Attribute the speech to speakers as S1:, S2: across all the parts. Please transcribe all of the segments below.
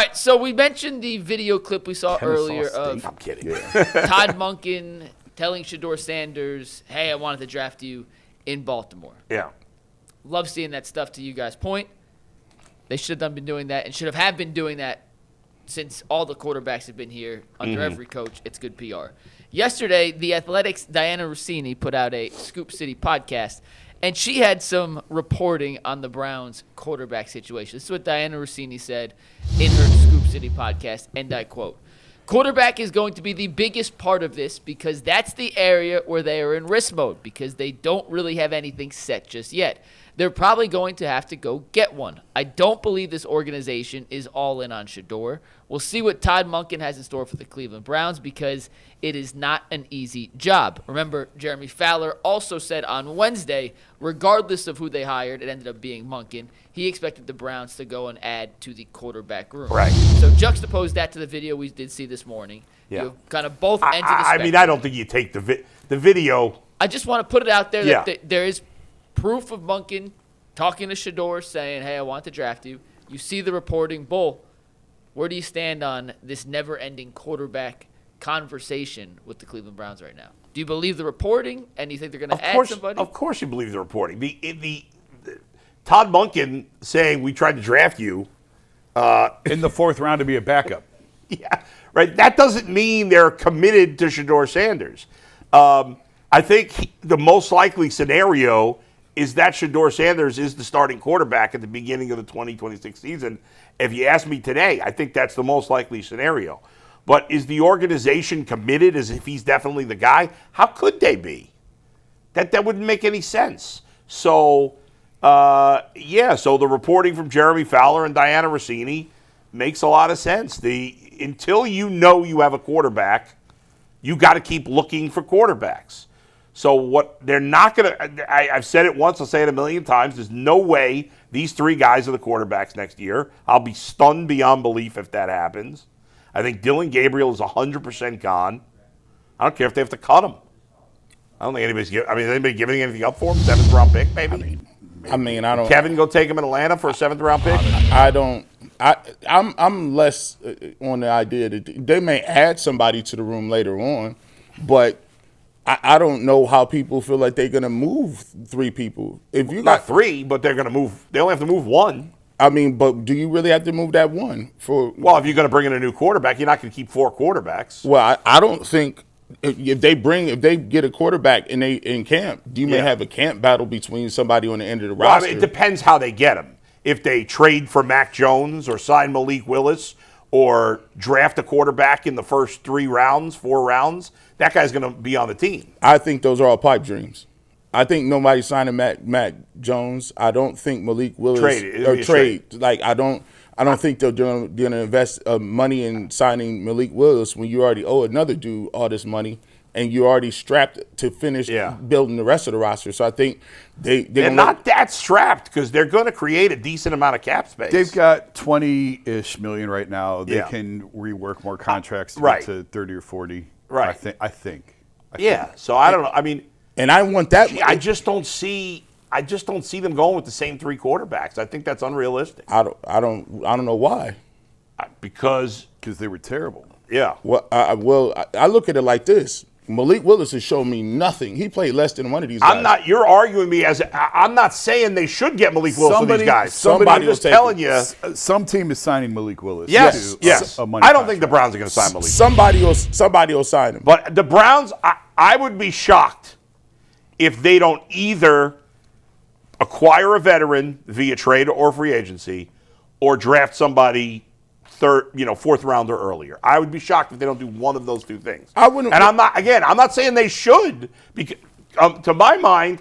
S1: All right, so we mentioned the video clip we saw earlier of
S2: I'm kidding.
S1: Todd Monken telling Shedeur Sanders, hey, I wanted to draft you in Baltimore.
S2: Yeah.
S1: Love seeing that stuff, to you guys' point. They should have been doing that and should have been doing that since all the quarterbacks have been here under every coach. It's good PR. Yesterday, the Athletics' Diana Rossini put out a Scoop City podcast, and she had some reporting on the Browns quarterback situation. This is what Diana Rossini said in her Scoop City podcast, and I quote, quarterback is going to be the biggest part of this because that's the area where they are in risk mode because they don't really have anything set just yet. They're probably going to have to go get one. I don't believe this organization is all in on Shedeur. We'll see what Todd Monken has in store for the Cleveland Browns because it is not an easy job. Remember, Jeremy Fowler also said on Wednesday, regardless of who they hired, it ended up being Monken, he expected the Browns to go and add to the quarterback room.
S2: Right.
S1: So juxtapose that to the video we did see this morning.
S2: Yeah.
S1: You have kind of both ends of the spectrum.
S2: I mean, I don't think you take the video.
S1: I just want to put it out there that there is proof of Monken talking to Shedeur saying, hey, I want to draft you. You see the reporting. Bull, where do you stand on this never-ending quarterback conversation with the Cleveland Browns right now? Do you believe the reporting, and you think they're going to add somebody?
S2: Of course you believe the reporting. The Todd Monken saying we tried to draft you.
S3: In the fourth round to be a backup.
S2: Yeah, right. That doesn't mean they're committed to Shedeur Sanders. I think the most likely scenario is that Shedeur Sanders is the starting quarterback at the beginning of the 2026 season. If you ask me today, I think that's the most likely scenario. But is the organization committed as if he's definitely the guy? How could they be? That wouldn't make any sense. So, so the reporting from Jeremy Fowler and Diana Rossini makes a lot of sense. Until you know you have a quarterback, you got to keep looking for quarterbacks. So what they're not going to – I've said it once, I'll say it a million times. There's no way these three guys are the quarterbacks next year. I'll be stunned beyond belief if that happens. I think Dillon Gabriel is 100% gone. I don't care if they have to cut him. I don't think anybody's – is anybody giving anything up for him? 7th-round pick, maybe?
S4: I don't –
S2: Kevin go take him in Atlanta for a 7th-round pick?
S4: I don't – I'm less on the idea that they may add somebody to the room later on, but – I don't know how people feel like they're going to move three people. If you
S2: Not three, but they're going to move. They only have to move one.
S4: I mean, but do you really have to move that one?
S2: Well, if you're going to bring in a new quarterback, you're not going to keep 4 quarterbacks.
S4: Well, I don't think if they get a quarterback and they in camp, you may have a camp battle between somebody on the end of the roster.
S2: It depends how they get him. If they trade for Mac Jones or sign Malik Willis or draft a quarterback in the first 4 rounds, that guy's going to be on the team.
S4: I think those are all pipe dreams. I think nobody's signing Mac Jones. I don't think Malik Willis trade. Like I don't think they're going to invest money in signing Malik Willis when you already owe another dude all this money and you're already strapped to finish building the rest of the roster. So I think they're
S2: not that strapped because they're going to create a decent amount of cap space.
S3: They've got $20-ish million right now. They can rework more contracts to get to 30 or 40.
S2: Right.
S3: I think.
S2: So I don't know. I mean,
S4: and I want that.
S2: I just don't see them going with the same 3 quarterbacks. I think that's unrealistic.
S4: I don't know why.
S2: Because
S3: they were terrible.
S2: Yeah.
S4: Well, I look at it like this. Malik Willis has shown me nothing. He played less than one of these guys.
S2: You're arguing me I'm not saying they should get Malik Willis for these guys.
S4: Somebody
S2: was telling you.
S3: Some team is signing Malik Willis.
S2: Yes. I don't think the Browns are going to sign Malik.
S4: Somebody will sign him.
S2: But the Browns, I would be shocked if they don't either acquire a veteran via trade or free agency or draft somebody 4th rounder earlier. I would be shocked if they don't do one of those 2 things.
S4: I wouldn't.
S2: And I'm not saying they should, because to my mind,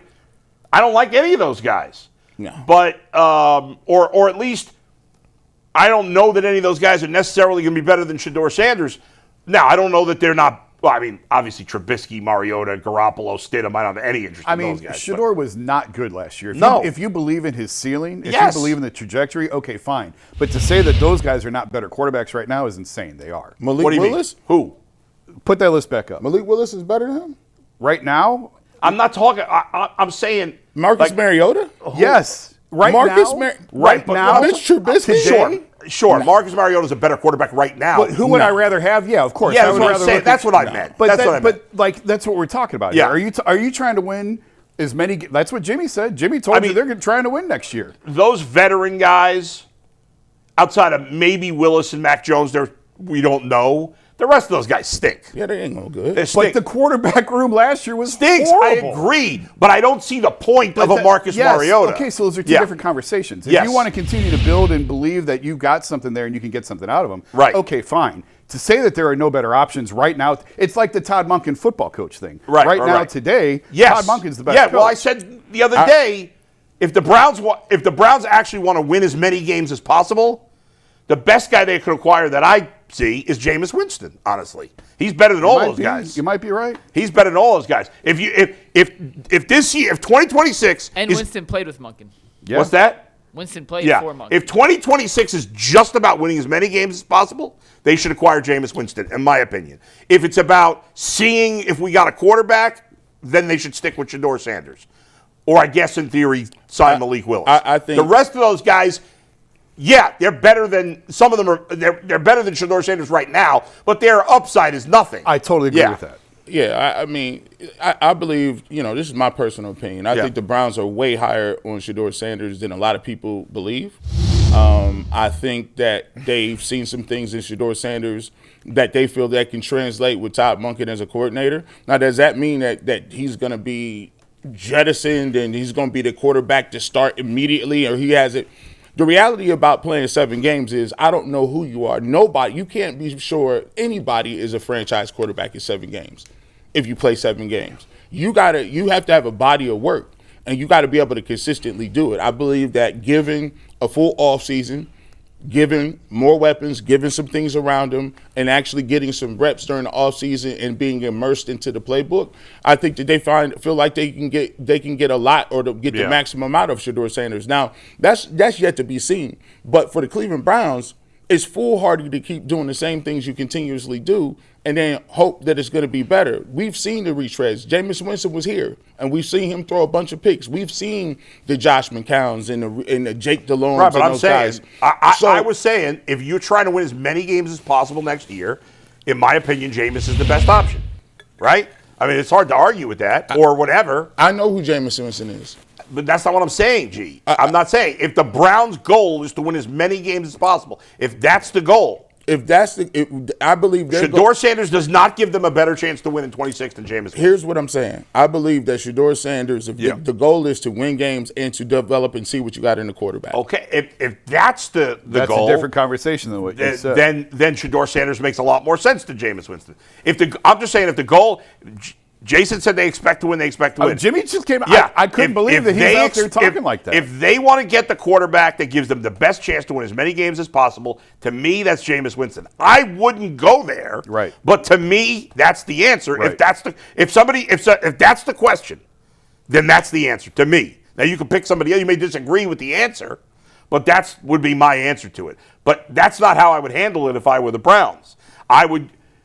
S2: I don't like any of those guys.
S4: No.
S2: But or at least I don't know that any of those guys are necessarily going to be better than Shedeur Sanders. Now, I don't know that they're not. Well, I mean, obviously Trubisky, Mariota, Garoppolo, Stidham. I don't have any interest in those guys.
S3: Shedeur was not good last year. If you believe in his ceiling, if you believe in the trajectory, okay, fine. But to say that those guys are not better quarterbacks right now is insane. They are.
S4: Malik Willis?
S2: Who?
S3: Put that list back up.
S4: Malik Willis is better than him?
S3: Right now?
S2: I'm not talking. I'm saying
S4: Marcus Mariota?
S3: Yes. Right
S4: Marcus
S3: now?
S4: Right now? Mitch Trubisky?
S2: sure, Marcus Mariota's a better quarterback right now.
S3: But who would I rather have? Yeah, of course.
S2: Yeah, that's what I'm saying. That's what I meant.
S3: But like that's what we're talking about.
S2: Yeah.
S3: Here. Are you trying to win as many? That's what Jimmy said. Jimmy told you they're trying to win next year.
S2: Those veteran guys, outside of maybe Willis and Mac Jones, we don't know. The rest of those guys stink.
S4: Yeah, they ain't no good.
S3: But the quarterback room last year was
S2: stinks.
S3: horrible.
S2: I agree, but I don't see the point of a Marcus Mariota.
S3: Okay, so those are two different conversations. If you want to continue to build and believe that you've got something there and you can get something out of them,
S2: right?
S3: Okay, fine. To say that there are no better options right now, it's like the Todd Monken football coach thing. Right now, today, Todd Monken's the best coach.
S2: Well, I said the other day, if the Browns actually want to win as many games as possible, the best guy they could acquire that I see is Jameis Winston, honestly. He's better than all those guys.
S3: You might be right.
S2: He's better than all those guys. If this year, if 2026
S1: and Winston played with Monken.
S2: Yeah. What's that?
S1: Winston played for Monken.
S2: If 2026 is just about winning as many games as possible, they should acquire Jameis Winston, in my opinion. If it's about seeing if we got a quarterback, then they should stick with Shedeur Sanders. Or I guess in theory, sign Malik Willis.
S4: I think
S2: the rest of those guys, yeah, they're better than some of them are. They're better than Shedeur Sanders right now, but their upside is nothing.
S3: I totally agree with that.
S4: Yeah, I mean, I believe, this is my personal opinion. I think the Browns are way higher on Shedeur Sanders than a lot of people believe. I think that they've seen some things in Shedeur Sanders that they feel that can translate with Todd Monken as a coordinator. Now, does that mean that he's going to be jettisoned and he's going to be the quarterback to start immediately, or he has it? The reality about playing 7 games is I don't know who you are. You can't be sure anybody is a franchise quarterback in 7 games if you play 7 games. You have to have a body of work, and you got to be able to consistently do it. I believe that giving a full offseason, giving more weapons, giving some things around them, and actually getting some reps during the offseason and being immersed into the playbook, I think that they feel like they can get a lot or to get the maximum out of Shedeur Sanders. Now, that's yet to be seen. But for the Cleveland Browns, it's foolhardy to keep doing the same things you continuously do and then hope that it's going to be better. We've seen the retreads. Jameis Winston was here, and we've seen him throw a bunch of picks. We've seen the Josh McCowns and the Jake Dillon.
S2: Right, but I'm saying, I was saying, if you're trying to win as many games as possible next year, in my opinion, Jameis is the best option, right? I mean, it's hard to argue with that or whatever.
S4: I know who Jameis Winston is.
S2: But that's not what I'm saying, G. I'm not saying. If the Browns' goal is to win as many games as possible, if that's the goal,
S4: I believe
S2: Shedeur Sanders does not give them a better chance to win in 26 than Jameis.
S4: Here's what I'm saying. I believe that Shedeur Sanders, the goal is to win games and to develop and see what you got in the quarterback.
S2: Okay, if that's the goal,
S3: that's a different conversation than what you said.
S2: Then Shedeur Sanders makes a lot more sense than Jameis Winston. I'm just saying, if the goal. Jason said they expect to win. They expect to win.
S3: Jimmy just came out. Yeah, I couldn't believe that he's out there talking like that.
S2: If they want to get the quarterback that gives them the best chance to win as many games as possible, to me, that's Jameis Winston. I wouldn't go there.
S3: Right.
S2: But to me, that's the answer.
S3: Right.
S2: If that's the question, then that's the answer to me. Now you can pick somebody else. You may disagree with the answer, but that would be my answer to it. But that's not how I would handle it if I were the Browns.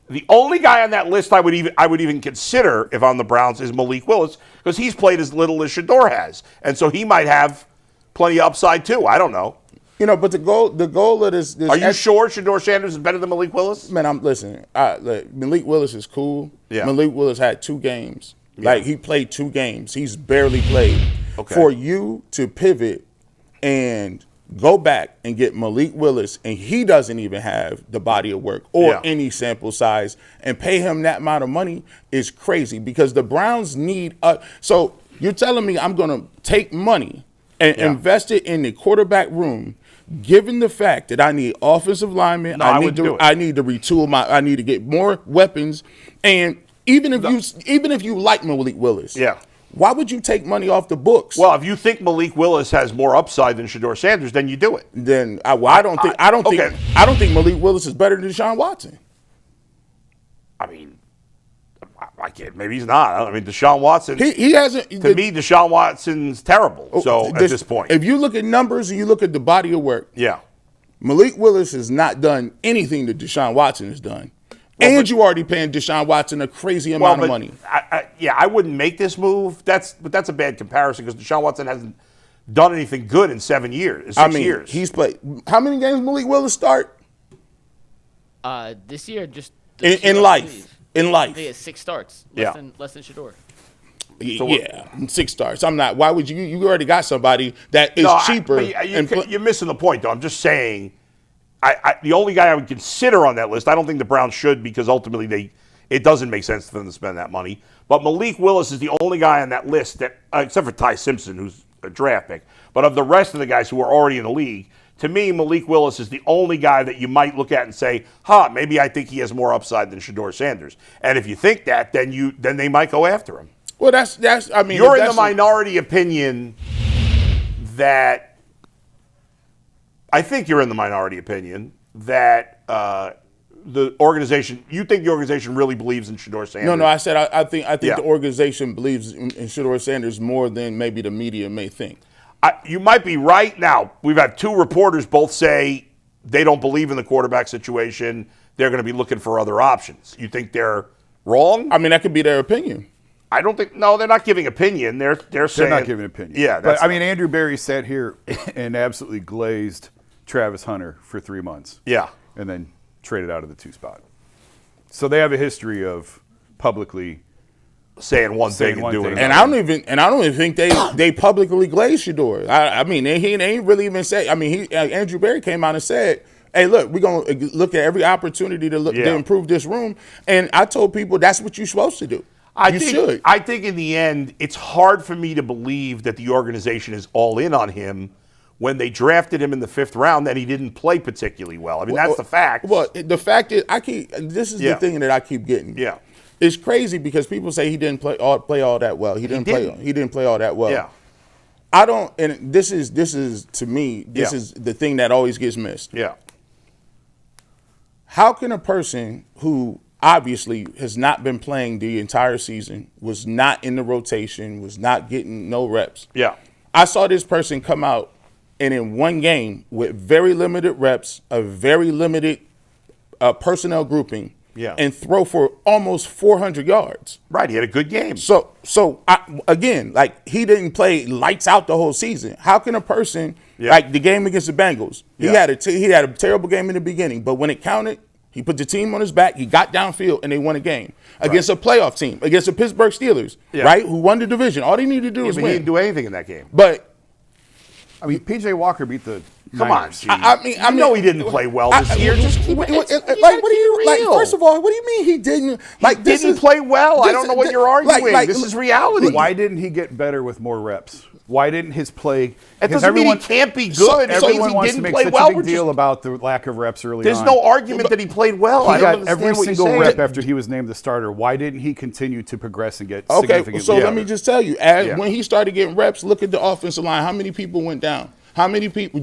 S2: The only guy on that list I would even consider if I'm the Browns is Malik Willis, because he's played as little as Shedeur has, and so he might have plenty of upside too. I don't know.
S4: But the goal of this.
S2: Are you sure Shedeur Sanders is better than Malik Willis?
S4: Man, I'm listening. Malik Willis is cool. Yeah. Malik Willis had 2 games. Yeah. He played 2 games. He's barely played. Okay. For you to pivot and go back and get Malik Willis, and he doesn't even have the body of work or any sample size, and pay him that amount of money is crazy, because the Browns need so you're telling me I'm going to take money and invest it in the quarterback room, given the fact that I need offensive linemen, I need to retool I need to get more weapons, and even if you like Malik Willis, why would you take money off the books?
S2: Well, if you think Malik Willis has more upside than Shedeur Sanders, then you do it.
S4: Then I don't think Malik Willis is better than Deshaun Watson.
S2: I mean, I can't. Maybe he's not. I mean, Deshaun Watson.
S4: He hasn't.
S2: To me, Deshaun Watson's terrible. So at this point,
S4: if you look at numbers and you look at the body of work, Malik Willis has not done anything that Deshaun Watson has done. And you already paying Deshaun Watson a crazy amount of money.
S2: I wouldn't make this move. But that's a bad comparison, because Deshaun Watson hasn't done anything good in 7 years, 6 years.
S4: He's played. How many games Malik Willis start?
S1: This year, just
S4: In life. In life.
S1: He has 6 starts. Less than Shedeur.
S4: So 6 starts. I'm not. Why would you? You already got somebody that is cheaper.
S2: You're missing the point, though. I'm just saying, the only guy I would consider on that list, I don't think the Browns should, because ultimately it doesn't make sense for them to spend that money. But Malik Willis is the only guy on that list that, except for Ty Simpson, who's a draft pick, but of the rest of the guys who are already in the league, to me, Malik Willis is the only guy that you might look at and say, maybe I think he has more upside than Shedeur Sanders. And if you think that, then they might go after him.
S4: Well, that's. I mean,
S2: you're in the minority opinion that. I think you're in the minority opinion that the organization. You think the organization really believes in Shedeur Sanders?
S4: No. I said I think the organization believes in Shedeur Sanders more than maybe the media may think.
S2: You might be right. Now, we've had 2 reporters both say they don't believe in the quarterback situation. They're going to be looking for other options. You think they're wrong?
S4: I mean, that could be their opinion.
S2: I don't think. No, they're not giving opinion. They're saying
S3: they're not giving opinion.
S2: Yeah,
S3: but I mean, Andrew Berry sat here and absolutely glazed Travis Hunter for 3 months.
S2: Yeah,
S3: and then traded out of the 2 spot. So they have a history of publicly
S2: saying one thing and doing another.
S4: And I don't even think they publicly glazed Shedeur. I mean, he ain't really even say. I mean, Andrew Berry came out and said, "Hey, look, we're gonna look at every opportunity to improve this room." And I told people that's what you're supposed to do. I
S2: think in the end, it's hard for me to believe that the organization is all in on him when they drafted him in the 5th round that he didn't play particularly well. I mean, that's the fact.
S4: Well, the fact is, this is the thing that I keep getting.
S2: Yeah.
S4: It's crazy because people say he didn't play all that well. He didn't play all that well.
S2: Yeah.
S4: I don't, and this is to me, this is the thing that always gets missed.
S2: Yeah.
S4: How can a person who obviously has not been playing the entire season, was not in the rotation, was not getting no reps.
S2: Yeah.
S4: I saw this person come out and in one game with very limited reps, a very limited personnel grouping, and throw for almost 400 yards.
S2: Right, he had a good game.
S4: So again, like, he didn't play lights out the whole season. How can a person, like the game against the Bengals, he had a terrible game in the beginning, but when it counted, he put the team on his back, he got downfield, and they won a game against a playoff team, against the Pittsburgh Steelers, right, who won the division. All they needed to do was win.
S2: He didn't do anything in that game.
S4: But
S3: I mean, P.J. Walker beat the
S2: Come
S3: Niners.
S2: on, I know he didn't play well this year. Just keep it.
S4: What do you like? First of all, what do you mean he didn't? Like,
S2: didn't play well. I don't know what you're arguing. This is reality.
S3: Why didn't he get better with more reps? Why didn't his play?
S2: It doesn't mean he can't be good.
S3: Everyone wants to make such a big deal about the lack of reps early on.
S2: There's no argument that he played well.
S3: He got every single rep after he was named the starter. Why didn't he continue to progress and get significantly better?
S4: So let me just tell you, when he started getting reps, look at the offensive line. How many people went down? How many people?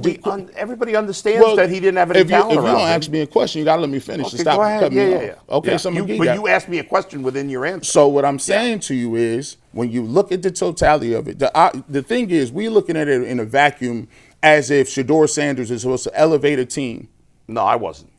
S2: Everybody understands that he didn't have any talent.
S4: If you don't ask me a question, you got to let me finish.
S2: Okay,
S4: Stop
S2: go ahead.
S4: cutting me off. Okay,
S2: but you asked me a question within your answer.
S4: So what I'm saying to you is, when you look at the totality of it, the thing is, we're looking at it in a vacuum as if Shedeur Sanders is supposed to elevate a team.
S2: No, I wasn't.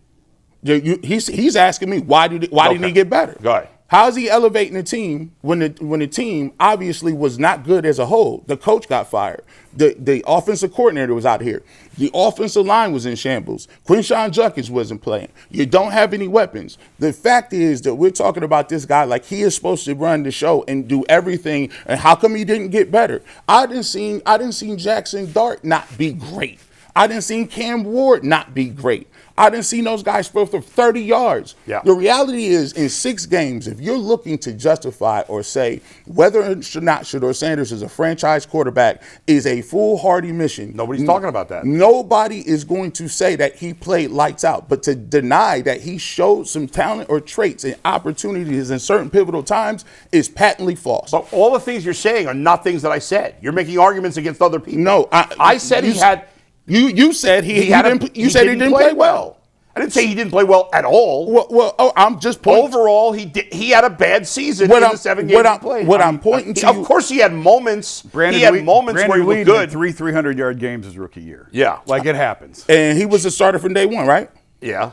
S4: He's asking me why didn't he get better?
S2: Go ahead.
S4: How is he elevating the team when the team obviously was not good as a whole? The coach got fired. The offensive coordinator was out here. The offensive line was in shambles. Quinshawn Judkins wasn't playing. You don't have any weapons. The fact is that we're talking about this guy like he is supposed to run the show and do everything. And how come he didn't get better? I didn't see Jackson Dart not be great. I didn't see Cam Ward not be great. I didn't see those guys throw for 30 yards.
S2: Yeah.
S4: The reality is, in 6 games, if you're looking to justify or say whether or not Shedeur Sanders is a franchise quarterback is a foolhardy mission.
S2: Nobody's talking about that.
S4: Nobody is going to say that he played lights out. But to deny that he showed some talent or traits and opportunities in certain pivotal times is patently false.
S2: But all the things you're saying are not things that I said. You're making arguments against other people.
S4: No.
S2: I said he had...
S4: You said he didn't play well.
S2: I didn't say he didn't play well at all.
S4: I'm just pointing.
S2: Overall, he had a bad season in the 7 games he played.
S4: I'm pointing to,
S2: of course, he had moments. Brandon where he was good.
S3: 300-yard games his rookie year.
S2: Yeah,
S3: like it happens.
S4: And he was a starter from day one, right?
S2: Yeah.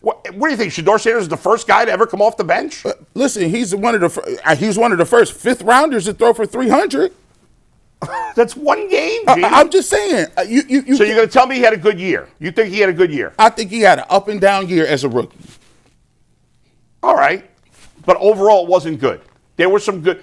S2: What do you think? Shedeur Sanders is the first guy to ever come off the bench?
S4: Listen, he's one of the first 5th rounders to throw for 300.
S2: That's one game, G.
S4: I'm just saying.
S2: So you're going to tell me he had a good year? You think he had a good year?
S4: I think he had an up and down year as a rookie.
S2: All right, but overall, it wasn't good. There were some good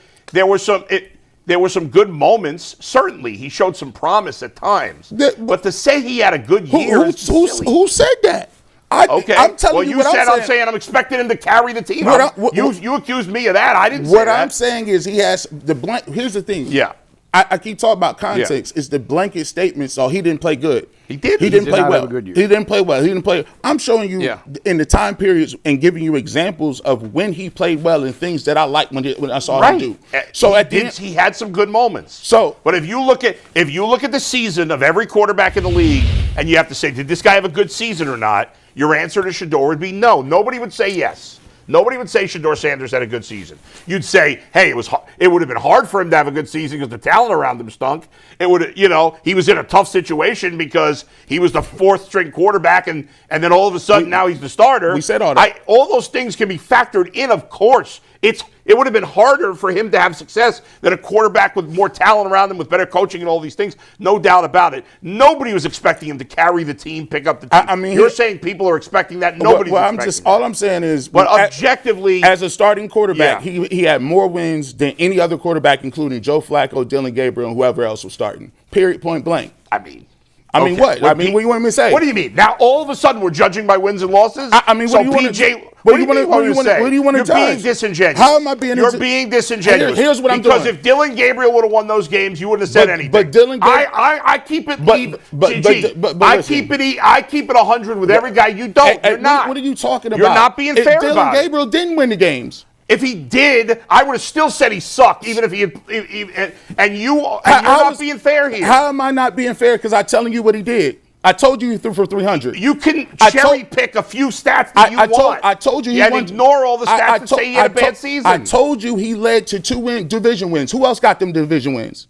S2: moments. Certainly, he showed some promise at times. But to say he had a good year,
S4: who said that?
S2: Okay.
S4: I'm telling you what
S2: said.
S4: I'm
S2: saying I'm expecting him to carry the team. You accused me of that. I didn't say that.
S4: What I'm saying is he has the blank. Here's the thing.
S2: Yeah.
S4: I keep talking about context. It's the blanket statement. So he didn't play good.
S2: He did.
S4: He didn't play well.
S3: Have a good year.
S4: He didn't play well. He didn't play. I'm showing you in the time periods and giving you examples of when he played well and things that I liked when I saw him do. So
S2: he had some good moments.
S4: So,
S2: but if you look at the season of every quarterback in the league, and you have to say, did this guy have a good season or not? Your answer to Shedeur would be no. Nobody would say yes. Nobody would say Shedeur Sanders had a good season. You'd say, hey, it would have been hard for him to have a good season because the talent around him stunk. It would, he was in a tough situation because he was the fourth string quarterback, and then all of a sudden now he's the starter.
S4: We said all that.
S2: All those things can be factored in, of course. It would have been harder for him to have success than a quarterback with more talent around him, with better coaching and all these things. No doubt about it. Nobody was expecting him to carry the team, pick up the team.
S4: I mean,
S2: you're saying people are expecting that. Nobody's expecting that.
S4: All I'm saying is,
S2: but objectively,
S4: as a starting quarterback, he had more wins than any other quarterback, including Joe Flacco, Dillon, Gabriel, and whoever else was starting. Period. Point blank.
S2: I mean,
S4: what? What do you want me to say?
S2: What do you mean? Now all of a sudden we're judging by wins and losses?
S4: What do you want to say? What do you want to judge?
S2: You're being disingenuous.
S4: How am I being
S2: disingenuous? You're being disingenuous.
S4: Here's what I'm doing.
S2: Because if Dillon Gabriel would have won those games, you wouldn't have said anything.
S4: But Dillon Gabriel,
S2: I keep it I keep it 100 with every guy. You don't. You're not.
S4: What are you talking about?
S2: You're not being fair about it.
S4: Dillon Gabriel didn't win the games.
S2: If he did, I would have still said he sucked, even if he had. You're not being fair here.
S4: How am I not being fair? Because I'm telling you what he did. I told you he threw for 300.
S2: You can cherry pick a few stats that you want.
S4: I told you he won.
S2: And ignore all the stats and say he had a bad season.
S4: I told you he led to 2 division wins. Who else got them division wins?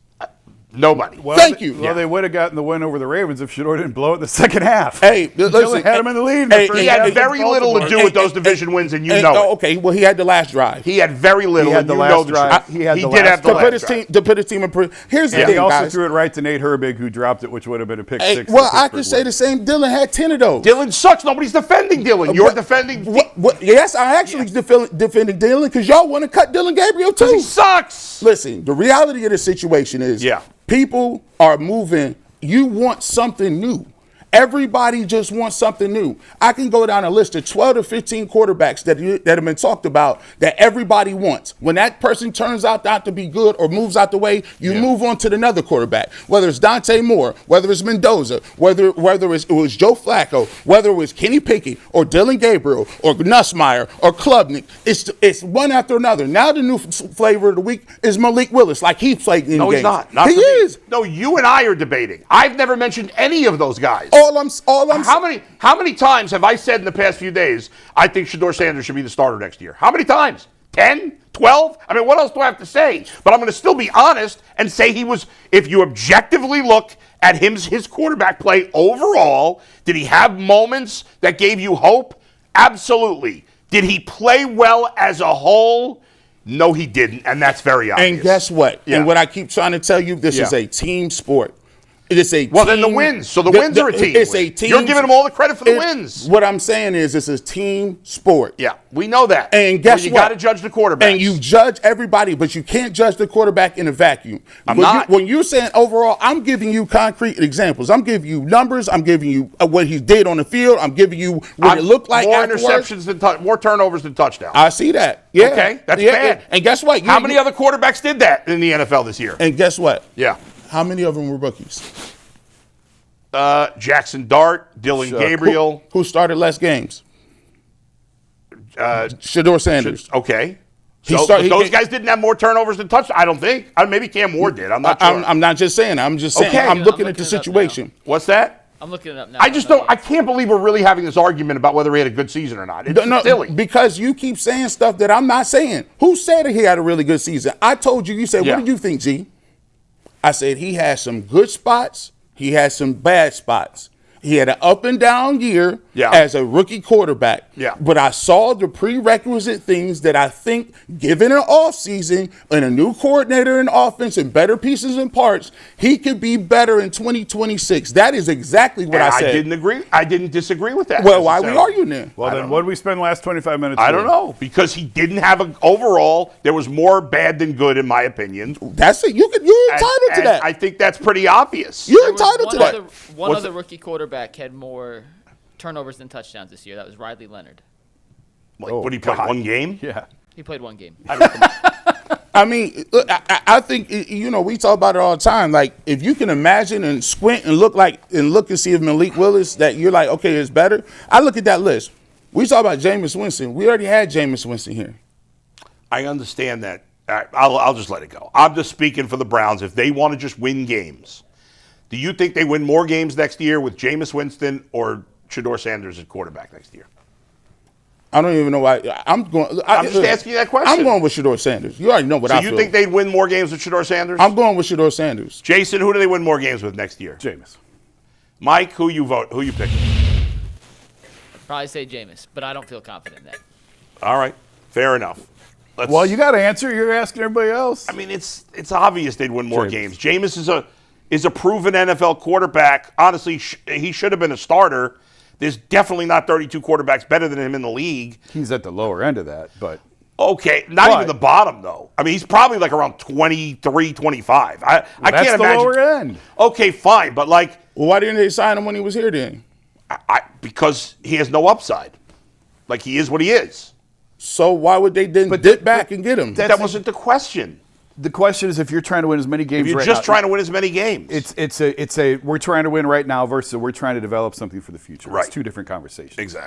S2: Nobody.
S3: Well,
S4: Thank you.
S3: Well, they would have gotten the win over the Ravens if Shedeur didn't blow it in the second half.
S4: Hey,
S3: listen, had him in the lead.
S2: He had very little to do with those division wins, and you know it.
S4: Okay, well, he had the last drive.
S2: He had very little.
S3: He had the last drive. He did
S2: have the last drive.
S4: To put his team in. Here's the thing,
S3: he also
S4: guys.
S3: threw it right to Nate Herbig, who dropped it, which would have been a pick six.
S4: Well, I could say the same. Dillon had 10 of those.
S2: Dillon sucks. Nobody's defending Dillon. You're defending.
S4: Yes, I actually defending Dillon because y'all want to cut Dillon Gabriel too.
S2: He sucks.
S4: Listen, the reality of the situation is, people are moving. You want something new. Everybody just wants something new. I can go down a list of 12 to 15 quarterbacks that have been talked about that everybody wants. When that person turns out not to be good or moves out the way, you move on to another quarterback. Whether it's Dante Moore, whether it's Mendoza, whether it was Joe Flacco, whether it was Kenny Pickett or Dillon Gabriel or Nussmeier or Klubnik, it's one after another. Now the new flavor of the week is Malik Willis, like he played in the game.
S2: No, he's not.
S4: He is.
S2: No, you and I are debating. I've never mentioned any of those guys. How many times have I said in the past few days, I think Shedeur Sanders should be the starter next year? How many times? 10? 12? I mean, what else do I have to say? But I'm going to still be honest and say he was, if you objectively look at his quarterback play overall, did he have moments that gave you hope? Absolutely. Did he play well as a whole? No, he didn't, and that's very obvious.
S4: And guess what? And what I keep trying to tell you, this is a team sport. It's a
S2: team. Then the wins. So the wins are a team.
S4: It's a team.
S2: You're giving them all the credit for the wins.
S4: What I'm saying is it's a team sport.
S2: Yeah, we know that.
S4: And guess what?
S2: You got to judge the quarterback.
S4: And you judge everybody, but you can't judge the quarterback in a vacuum. When you're saying overall, I'm giving you concrete examples. I'm giving you numbers. I'm giving you what he did on the field. I'm giving you what it looked like
S2: more
S4: afterwards.
S2: Interceptions than more turnovers than touchdowns.
S4: I see that. Yeah.
S2: Okay, that's bad.
S4: And guess what?
S2: How many other quarterbacks did that in the NFL this year?
S4: And guess what?
S2: Yeah.
S4: How many of them were rookies?
S2: Jackson Dart, Dillon Gabriel.
S4: Who started less games? Shedeur Sanders.
S2: Okay. Those guys didn't have more turnovers than touchdowns, I don't think. Maybe Cam Ward did. I'm not sure.
S4: I'm not just saying. I'm just saying.
S2: Okay.
S4: I'm looking at the situation.
S2: What's that?
S1: I'm looking it up now.
S2: I can't believe we're really having this argument about whether he had a good season or not. It's silly.
S4: Because you keep saying stuff that I'm not saying. Who said that he had a really good season? I told you. You said, what do you think, G? I said he had some good spots. He had some bad spots. He had an up and down year as a rookie quarterback.
S2: Yeah.
S4: But I saw the prerequisite things that I think, given an offseason and a new coordinator in offense and better pieces and parts, he could be better in 2026. That is exactly what I said.
S2: I didn't agree. I didn't disagree with that.
S4: Well, why are we arguing then?
S3: Well, then what did we spend the last 25 minutes
S2: I
S3: doing?
S2: don't know. Because he didn't have overall, there was more bad than good, in my opinion.
S4: That's it. You're entitled to that.
S2: I think that's pretty obvious.
S4: You're entitled to that.
S1: One other rookie quarterback had more turnovers than touchdowns this year. That was Riley Leonard.
S2: What did he play? One game?
S3: Yeah.
S1: He played one game.
S4: I mean, look, I think, we talk about it all the time. Like, if you can imagine and squint and look and see if Malik Willis, that you're like, okay, it's better. I look at that list. We talk about Jameis Winston. We already had Jameis Winston here.
S2: I understand that. I'll just let it go. I'm just speaking for the Browns. If they want to just win games, do you think they win more games next year with Jameis Winston or Shedeur Sanders at quarterback next year?
S4: I don't even know why. I'm
S2: just asking you that question.
S4: I'm going with Shedeur Sanders. You already know what I feel.
S2: So you think they'd win more games with Shedeur Sanders?
S4: I'm going with Shedeur Sanders.
S2: Jason, who do they win more games with next year?
S3: Jameis.
S2: Mike, who you picking?
S1: Probably say Jameis, but I don't feel confident in that.
S2: All right, fair enough.
S3: Well, you got to answer. You're asking everybody else.
S2: I mean, it's obvious they'd win more games. Jameis is a proven NFL quarterback. Honestly, he should have been a starter. There's definitely not 32 quarterbacks better than him in the league.
S3: He's at the lower end of that, but
S2: okay, not even the bottom though. I mean, he's probably like around 23, 25. I can't imagine.
S3: That's the lower end.
S2: Okay, fine, but well,
S4: why didn't they sign him when he was here then?
S2: Because he has no upside. Like, he is what he is. So why would they then dip back and get him? That wasn't the question.
S3: The question is if you're trying to win as many games
S2: if you're
S3: right
S2: just
S3: now,
S2: trying to win as many games.
S3: It's a we're trying to win right now versus we're trying to develop something for the future.
S2: Right.
S3: It's two different conversations.
S2: Exactly.